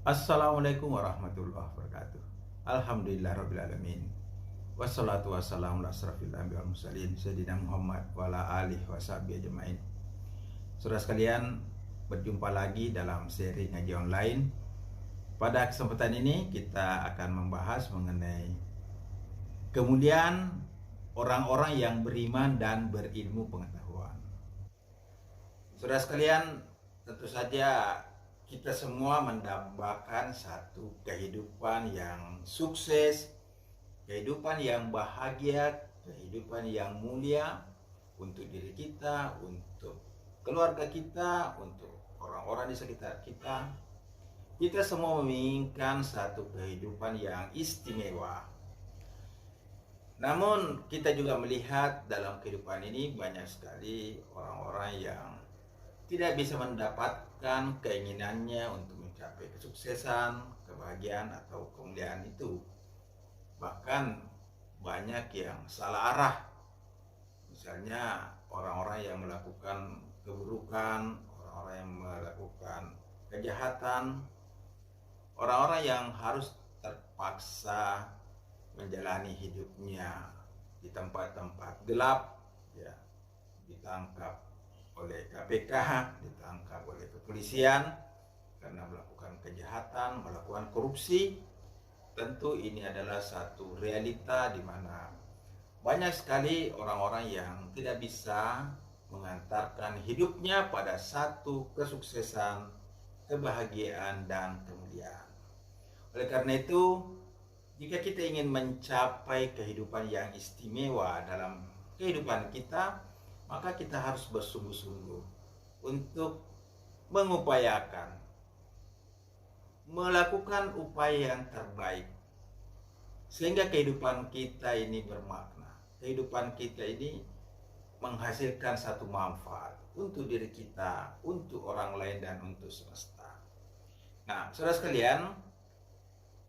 Assalamualaikum warahmatullahi wabarakatuh. Alhamdulillahirrabbilalamin. Wassalatu wassalamu ala asrafil anbiya wal mursalin Sayyidina Muhammad wa ala alihi wa sahbihi ajma'in. Saudara sekalian, berjumpa lagi dalam seri ngaji online. Pada kesempatan ini kita akan membahas mengenai kemuliaan orang-orang yang beriman dan berilmu pengetahuan. Saudara sekalian, tentu saja kita semua mendambakan satu kehidupan yang sukses, kehidupan yang bahagia, kehidupan yang mulia untuk diri kita, untuk keluarga kita, untuk orang-orang di sekitar kita. Kita semua menginginkan satu kehidupan yang istimewa. Namun kita juga melihat dalam kehidupan ini banyak sekali orang-orang yang tidak bisa mendapatkan keinginannya untuk mencapai kesuksesan, kebahagiaan, atau kemuliaan itu. Bahkan banyak yang salah arah. Misalnya orang-orang yang melakukan keburukan, orang-orang yang melakukan kejahatan, orang-orang yang harus terpaksa menjalani hidupnya di tempat-tempat gelap, ya, ditangkap oleh KPK, ditangkap oleh kepolisian karena melakukan kejahatan, melakukan korupsi. Tentu ini adalah satu realita di mana banyak sekali orang-orang yang tidak bisa mengantarkan hidupnya pada satu kesuksesan, kebahagiaan, dan kemuliaan. Oleh karena itu, jika kita ingin mencapai kehidupan yang istimewa dalam kehidupan kita, maka kita harus bersungguh-sungguh untuk mengupayakan, melakukan upaya yang terbaik, sehingga kehidupan kita ini bermakna, kehidupan kita ini menghasilkan satu manfaat untuk diri kita, untuk orang lain, dan untuk semesta. Nah, saudara sekalian,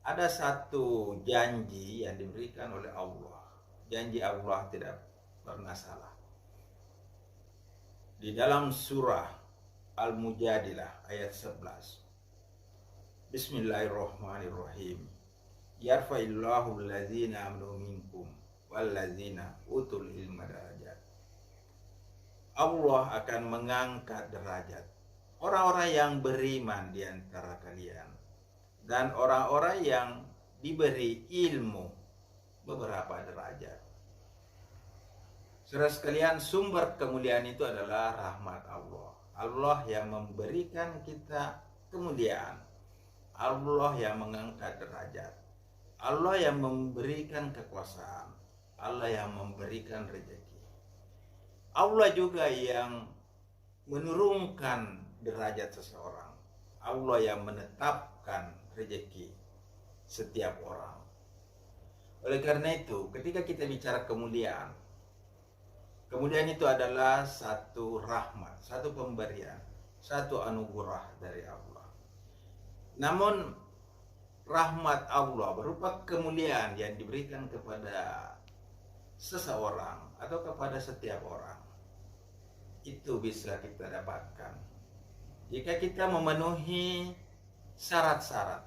ada satu janji yang diberikan oleh Allah. Janji Allah tidak pernah salah. Di dalam surah Al-Mujadilah ayat 11. Bismillahirrahmanirrahim. Yarfa'illahu allazina amanu minkum wallazina utul ilma darajat. Allah akan mengangkat derajat orang-orang yang beriman di antara kalian dan orang-orang yang diberi ilmu beberapa derajat. Saudara sekalian, sumber kemuliaan itu adalah rahmat Allah. Allah yang memberikan kita kemuliaan. Allah yang mengangkat derajat. Allah yang memberikan kekuasaan. Allah yang memberikan rezeki. Allah juga yang menurunkan derajat seseorang. Allah yang menetapkan rezeki setiap orang. Oleh karena itu, ketika kita bicara kemuliaan, kemudian itu adalah satu rahmat, satu pemberian, satu anugerah dari Allah. Namun rahmat Allah berupa kemuliaan yang diberikan kepada seseorang atau kepada setiap orang, itu bisa kita dapatkan jika kita memenuhi syarat-syarat,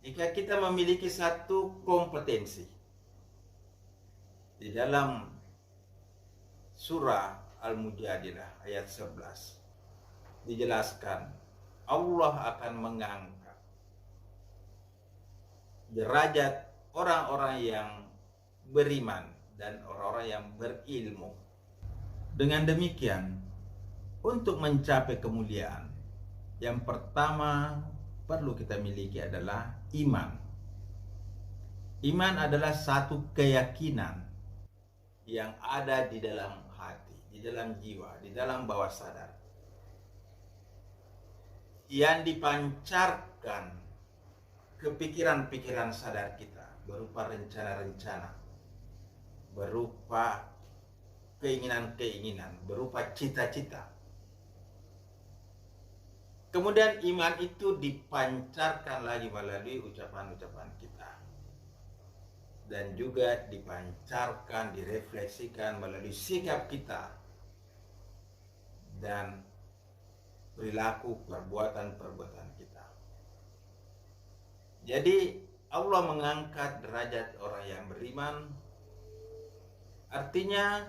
jika kita memiliki satu kompetensi. Di dalam surah Al-Mujadilah ayat 11 dijelaskan Allah akan mengangkat derajat orang-orang yang beriman dan orang-orang yang berilmu. Dengan demikian, untuk mencapai kemuliaan, yang pertama perlu kita miliki adalah iman. Iman adalah satu keyakinan yang ada di dalam hati, di dalam jiwa, di dalam bawah sadar, yang dipancarkan ke pikiran-pikiran sadar kita berupa rencana-rencana, berupa keinginan-keinginan, berupa cita-cita. Kemudian iman itu dipancarkan lagi melalui ucapan-ucapan kita, dan juga dipancarkan, direfleksikan melalui sikap kita dan perilaku perbuatan-perbuatan kita. Jadi Allah mengangkat derajat orang yang beriman, artinya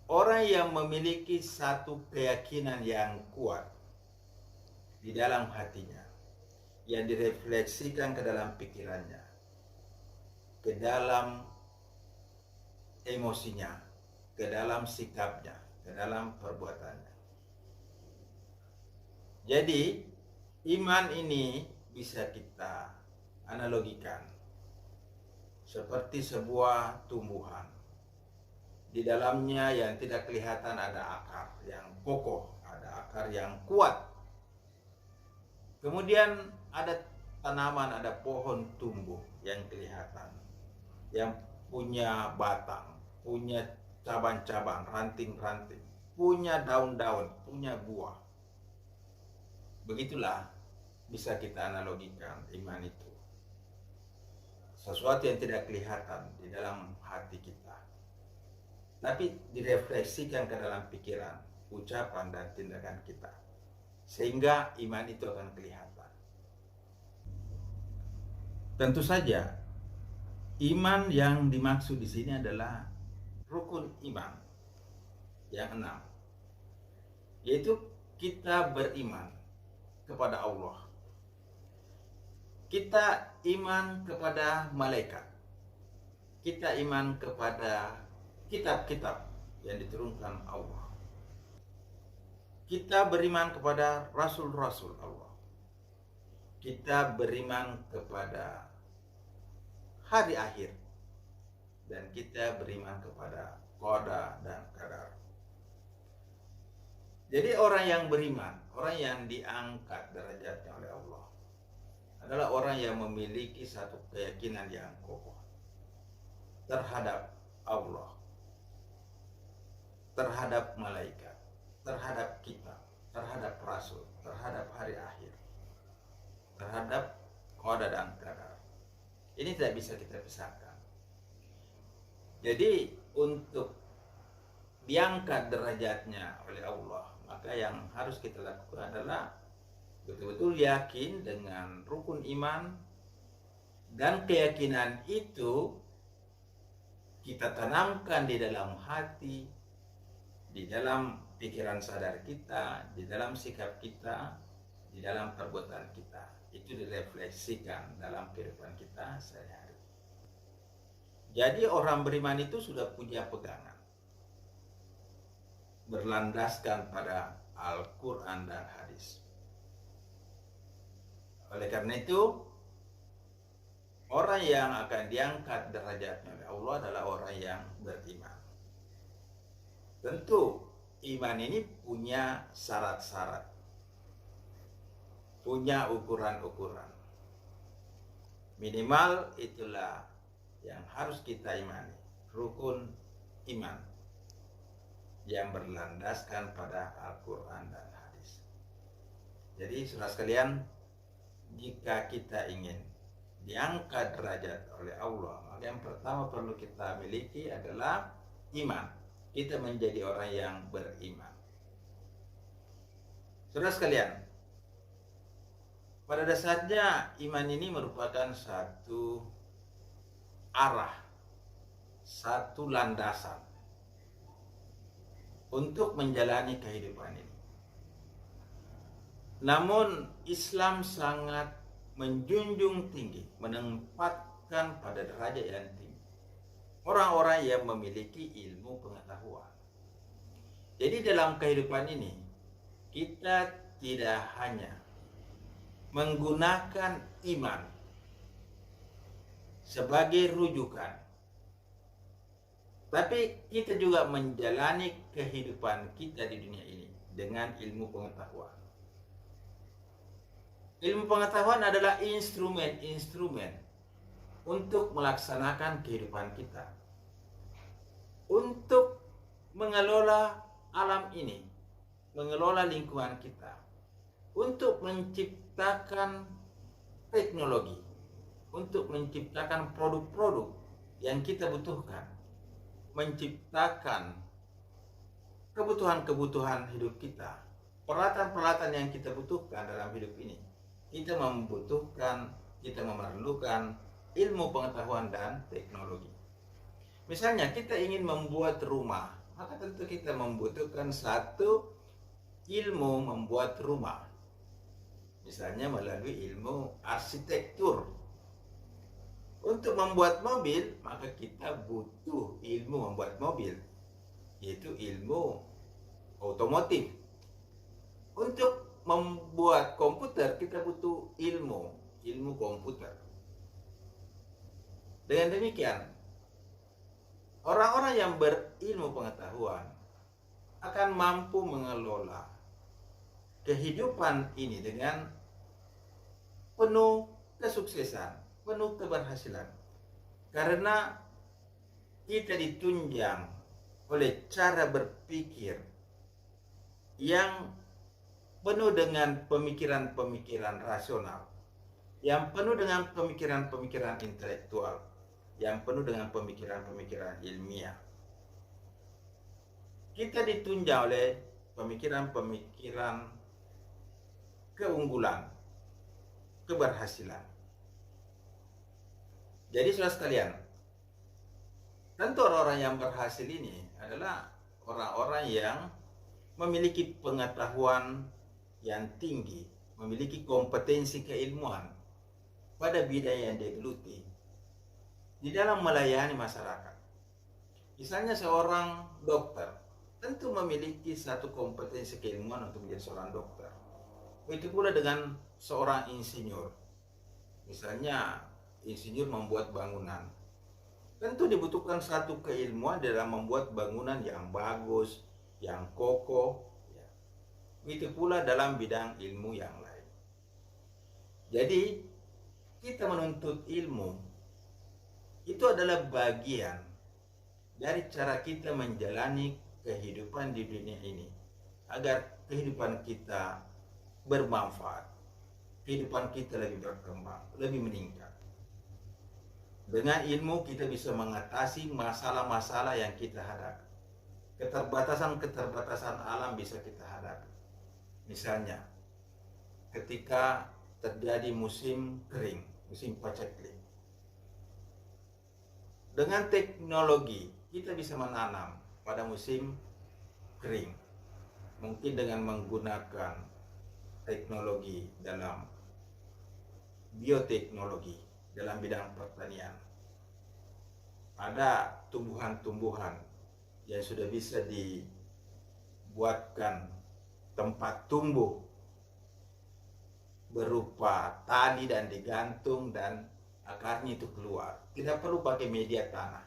orang yang memiliki satu keyakinan yang kuat di dalam hatinya, yang direfleksikan ke dalam pikirannya, ke dalam emosinya, ke dalam sikapnya, ke dalam perbuatannya. Jadi iman ini bisa kita analogikan seperti sebuah tumbuhan. Di dalamnya yang tidak kelihatan ada akar yang kokoh, ada akar yang kuat. Kemudian ada tanaman, ada pohon tumbuh yang kelihatan, yang punya batang, punya cabang-cabang, ranting-ranting, punya daun-daun, punya buah. Begitulah bisa kita analogikan iman itu. Sesuatu yang tidak kelihatan di dalam hati kita, tapi direfleksikan ke dalam pikiran, ucapan, dan tindakan kita, sehingga iman itu akan kelihatan. Tentu saja, iman yang dimaksud di sini adalah rukun iman yang 6, yaitu kita beriman kepada Allah, kita iman kepada malaikat, kita iman kepada kitab-kitab yang diturunkan Allah, kita beriman kepada rasul-rasul Allah, kita beriman kepada hari akhir, dan kita beriman kepada qada dan qadar. Jadi orang yang beriman, orang yang diangkat derajatnya oleh Allah, adalah orang yang memiliki satu keyakinan yang kokoh terhadap Allah, terhadap malaikat, terhadap kitab, terhadap rasul, terhadap hari akhir, terhadap qada dan qadar. Ini tidak bisa kita pisahkan. Jadi untuk diangkat derajatnya oleh Allah, maka yang harus kita lakukan adalah betul-betul yakin dengan rukun iman, dan keyakinan itu kita tanamkan di dalam hati, di dalam pikiran sadar kita, di dalam sikap kita, di dalam perbuatan kita. Itu direfleksikan dalam kehidupan kita sehari-hari. Jadi orang beriman itu sudah punya pegangan, berlandaskan pada Al-Quran dan hadis. Oleh karena itu, orang yang akan diangkat derajatnya oleh Allah adalah orang yang beriman. Tentu iman ini punya syarat-syarat, punya ukuran-ukuran. Minimal itulah yang harus kita imani, rukun iman yang berlandaskan pada Al-Quran dan hadis. Jadi saudara sekalian, jika kita ingin diangkat derajat oleh Allah, maka yang pertama perlu kita miliki adalah iman. Kita menjadi orang yang beriman. Saudara sekalian, pada dasarnya iman ini merupakan satu arah, satu landasan untuk menjalani kehidupan ini. Namun Islam sangat menjunjung tinggi, menempatkan pada derajat yang tinggi orang-orang yang memiliki ilmu pengetahuan. Jadi dalam kehidupan ini, kita tidak hanya menggunakan iman sebagai rujukan, tapi kita juga menjalani kehidupan kita di dunia ini dengan ilmu pengetahuan. Ilmu pengetahuan adalah instrumen-instrumen untuk melaksanakan kehidupan kita, untuk mengelola alam ini, mengelola lingkungan kita, untuk menciptakan teknologi, untuk menciptakan produk-produk yang kita butuhkan, menciptakan kebutuhan-kebutuhan hidup kita, peralatan-peralatan yang kita butuhkan dalam hidup ini. kita membutuhkan, kita memerlukan ilmu pengetahuan dan teknologi. Misalnya kita ingin membuat rumah, maka tentu kita membutuhkan satu ilmu membuat rumah. Misalnya melalui ilmu arsitektur. Untuk membuat mobil, maka kita butuh ilmu membuat mobil, yaitu ilmu otomotif. Untuk membuat komputer, kita butuh ilmu komputer. Dengan demikian, orang-orang yang berilmu pengetahuan akan mampu mengelola kehidupan ini dengan penuh kesuksesan, penuh keberhasilan. Karena kita ditunjang oleh cara berpikir yang penuh dengan pemikiran-pemikiran rasional, yang penuh dengan pemikiran-pemikiran intelektual, yang penuh dengan pemikiran-pemikiran ilmiah. Kita ditunjang oleh pemikiran-pemikiran keunggulan, keberhasilan. Jadi saudara sekalian, tentu orang-orang yang berhasil ini adalah orang-orang yang memiliki pengetahuan yang tinggi, memiliki kompetensi keilmuan pada bidang yang dia geluti di dalam melayani masyarakat. Misalnya seorang dokter tentu memiliki satu kompetensi keilmuan untuk menjadi seorang dokter. Begitu pula dengan seorang insinyur. Misalnya insinyur membuat bangunan, tentu dibutuhkan satu keilmuan dalam membuat bangunan yang bagus, yang kokoh. Begitu pula dalam bidang ilmu yang lain. Jadi kita menuntut ilmu itu adalah bagian dari cara kita menjalani kehidupan di dunia ini, agar kehidupan kita bermanfaat, kehidupan kita lebih berkembang, lebih meningkat. Dengan ilmu kita bisa mengatasi masalah-masalah yang kita hadapi. Keterbatasan-keterbatasan alam bisa kita hadapi. Misalnya, ketika terjadi musim kering, musim paceklik, dengan teknologi kita bisa menanam pada musim kering, mungkin dengan menggunakan teknologi dalam bioteknologi, dalam bidang pertanian. Ada tumbuhan-tumbuhan yang sudah bisa dibuatkan tempat tumbuh berupa tali dan digantung dan akarnya itu keluar. Tidak perlu pakai media tanah.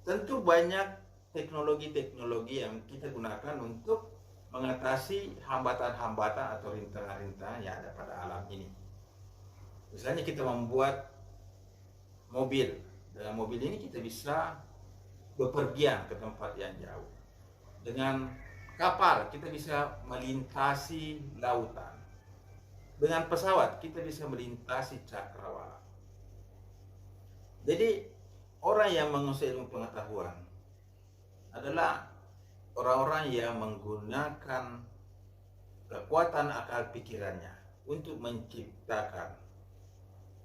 Tentu banyak teknologi-teknologi yang kita gunakan untuk mengatasi hambatan-hambatan atau rintangan-rintangan yang ada pada alam ini. Misalnya kita membuat mobil. Dengan mobil ini kita bisa bepergian ke tempat yang jauh. Dengan kapal kita bisa melintasi lautan. Dengan pesawat kita bisa melintasi cakrawala. Jadi orang yang menguasai ilmu pengetahuan adalah orang-orang yang menggunakan kekuatan akal pikirannya untuk menciptakan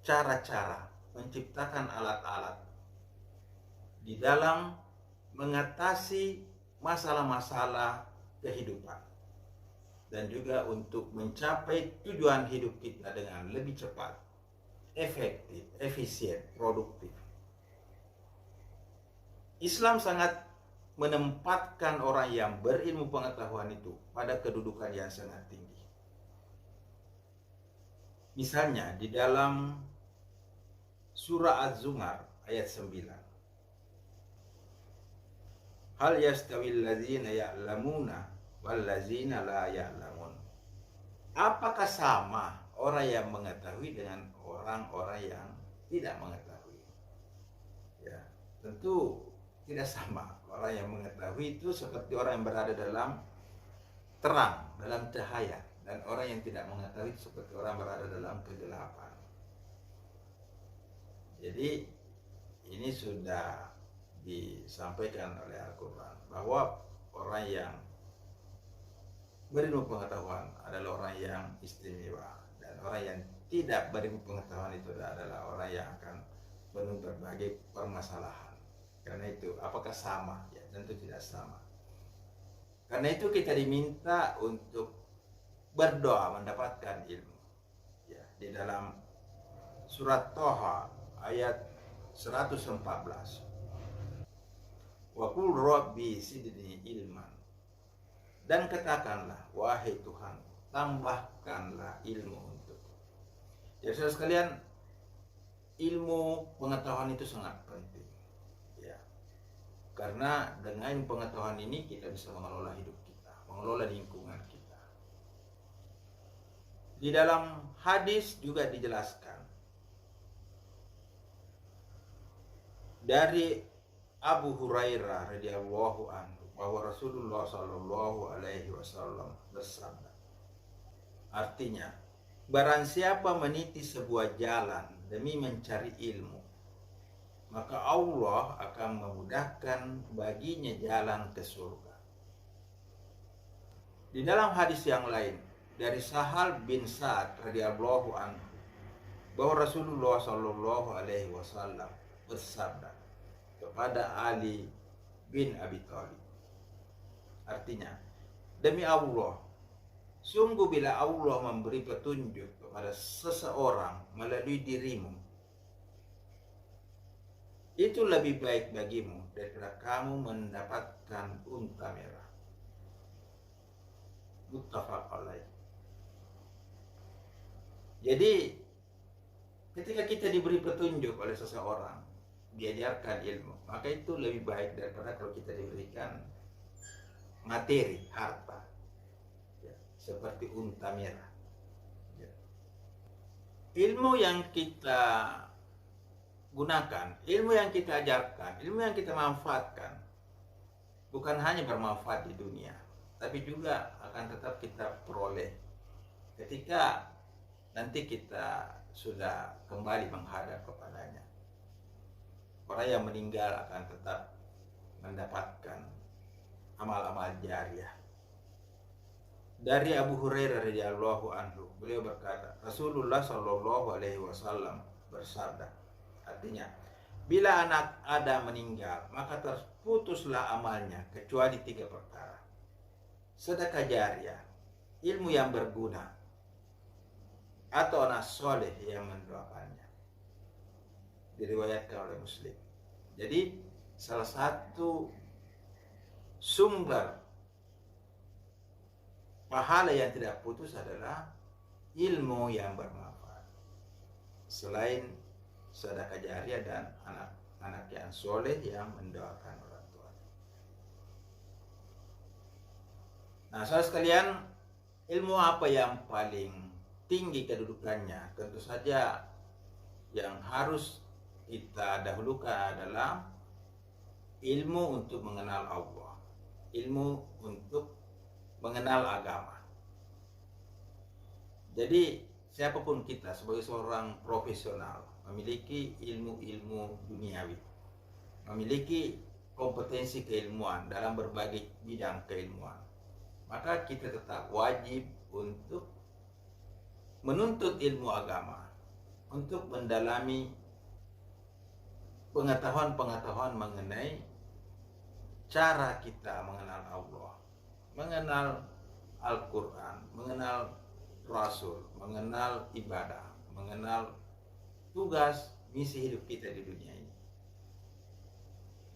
cara-cara, menciptakan alat-alat di dalam mengatasi masalah-masalah kehidupan, dan juga untuk mencapai tujuan hidup kita dengan lebih cepat, efektif, efisien, produktif. Islam sangat menempatkan orang yang berilmu pengetahuan itu pada kedudukan yang sangat tinggi. Misalnya di dalam surah Az-Zumar ayat 9. Hal yastawil ladzina ya'lamuna wal ladzina la ya'lamun. Apakah sama orang yang mengetahui dengan orang-orang yang tidak mengetahui? Ya, tentu tidak sama. Orang yang mengetahui itu seperti orang yang berada dalam terang, dalam cahaya, dan orang yang tidak mengetahui itu seperti orang berada dalam kegelapan. Jadi ini sudah disampaikan oleh Al-Quran bahwa orang yang berilmu pengetahuan adalah orang yang istimewa, dan orang yang tidak berilmu pengetahuan itu adalah orang yang akan penuh berbagai permasalahan. Karena itu, apakah sama? Ya, tentu tidak sama. Karena itu kita diminta untuk berdoa mendapatkan ilmu. Ya, di dalam surat Toha ayat 114. Wa qul rabbi zidni ilman. Dan katakanlah, wahai Tuhan, tambahkanlah ilmu untukku. Ya, saudara sekalian, ilmu pengetahuan itu sangat penting. Ya. Karena dengan pengetahuan ini kita bisa mengelola hidup kita, mengelola lingkungan kita. Di dalam hadis juga dijelaskan dari Abu Hurairah radhiyallahu anhu bahwa Rasulullah Shallallahu Alaihi Wasallam bersabda, artinya, barang siapa meniti sebuah jalan demi mencari ilmu, maka Allah akan memudahkan baginya jalan ke surga. Di dalam hadis yang lain dari Sahal bin Sa'ad radhiyallahu anhu bahwa Rasulullah Shallallahu Alaihi Wasallam bersabda kepada Ali bin Abi Thalib, artinya, demi Allah, sungguh bila Allah memberi petunjuk kepada seseorang melalui dirimu, itu lebih baik bagimu daripada kamu mendapatkan unta merah. Muttafaq alaih. Jadi, ketika kita diberi petunjuk oleh seseorang, diajarkan ilmu, maka itu lebih baik daripada kalau kita diberikan materi, harta, ya, seperti unta merah. Ya. Ilmu yang kita gunakan, ilmu yang kita ajarkan, ilmu yang kita manfaatkan, bukan hanya bermanfaat di dunia, tapi juga akan tetap kita peroleh ketika nanti kita sudah kembali menghadap kepadanya. Orang yang meninggal akan tetap mendapatkan amal-amal jariah. Dari Abu Hurairah radhiyallahu anhu, beliau berkata, Rasulullah Shallallahu Alaihi Wasallam bersabda, artinya, bila anak Adam meninggal, maka terputuslah amalnya kecuali 3 perkara: sedekah jariah, ilmu yang berguna, atau anak soleh yang mendoakannya. Diriwayatkan oleh Muslim. Jadi salah satu sumber pahala yang tidak putus adalah ilmu yang bermanfaat. Selain sedekah jariah dan anak-anak yang soleh yang mendoakan orang tua. Nah, saudara sekalian, ilmu apa yang paling tinggi kedudukannya? Tentu saja yang harus kita dahulukan adalah ilmu untuk mengenal Allah, ilmu untuk mengenal agama. Jadi siapapun kita sebagai seorang profesional memiliki ilmu-ilmu duniawi, memiliki kompetensi keilmuan dalam berbagai bidang keilmuan, maka kita tetap wajib untuk menuntut ilmu agama, untuk mendalami pengetahuan-pengetahuan mengenai cara kita mengenal Allah, mengenal Al-Quran, mengenal Rasul, mengenal ibadah, mengenal tugas misi hidup kita di dunia ini.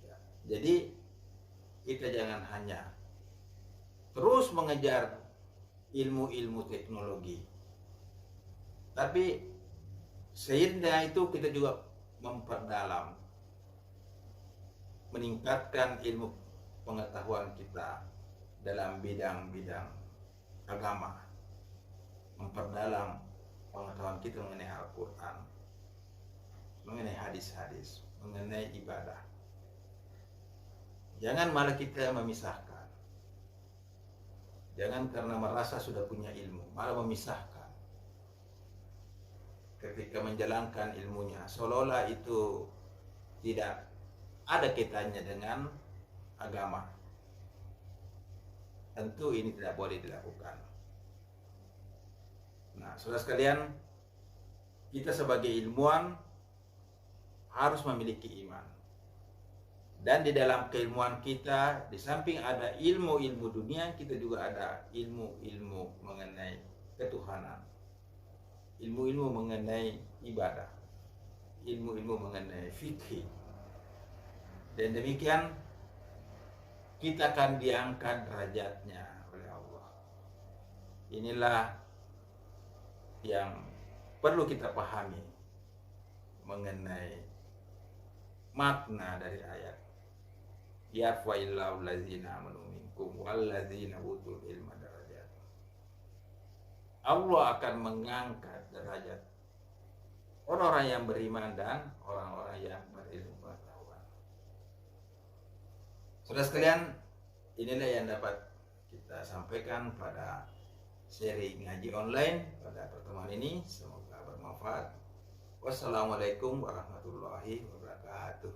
Ya, jadi kita jangan hanya terus mengejar ilmu-ilmu teknologi, tapi seiring itu kita juga memperdalam, meningkatkan ilmu pengetahuan kita dalam bidang-bidang agama, memperdalam pengetahuan kita mengenai Al-Quran, mengenai hadis-hadis, mengenai ibadah. Jangan malah kita memisahkan. Jangan karena merasa sudah punya ilmu, malah memisahkan. Ketika menjalankan ilmunya, seolah-olah itu tidak ada kaitannya dengan agama. tentu ini tidak boleh dilakukan. Nah, saudara sekalian, kita sebagai ilmuwan harus memiliki iman. Dan di dalam keilmuan kita, di samping ada ilmu-ilmu dunia, kita juga ada ilmu-ilmu mengenai ketuhanan, ilmu-ilmu mengenai ibadah, ilmu-ilmu mengenai fikih. Dan demikian kita akan diangkat derajatnya oleh Allah. Inilah yang perlu kita pahami mengenai makna dari ayat yarfa'illahu allazina amanu minkum wallazina utul ilma darajat. Allah akan mengangkat derajat orang-orang yang beriman dan orang-orang yang berilmu pengetahuan. Saudara sekalian, inilah yang dapat kita sampaikan pada seri ngaji online pada pertemuan ini. Semoga bermanfaat. Wassalamualaikum warahmatullahi wabarakatuh.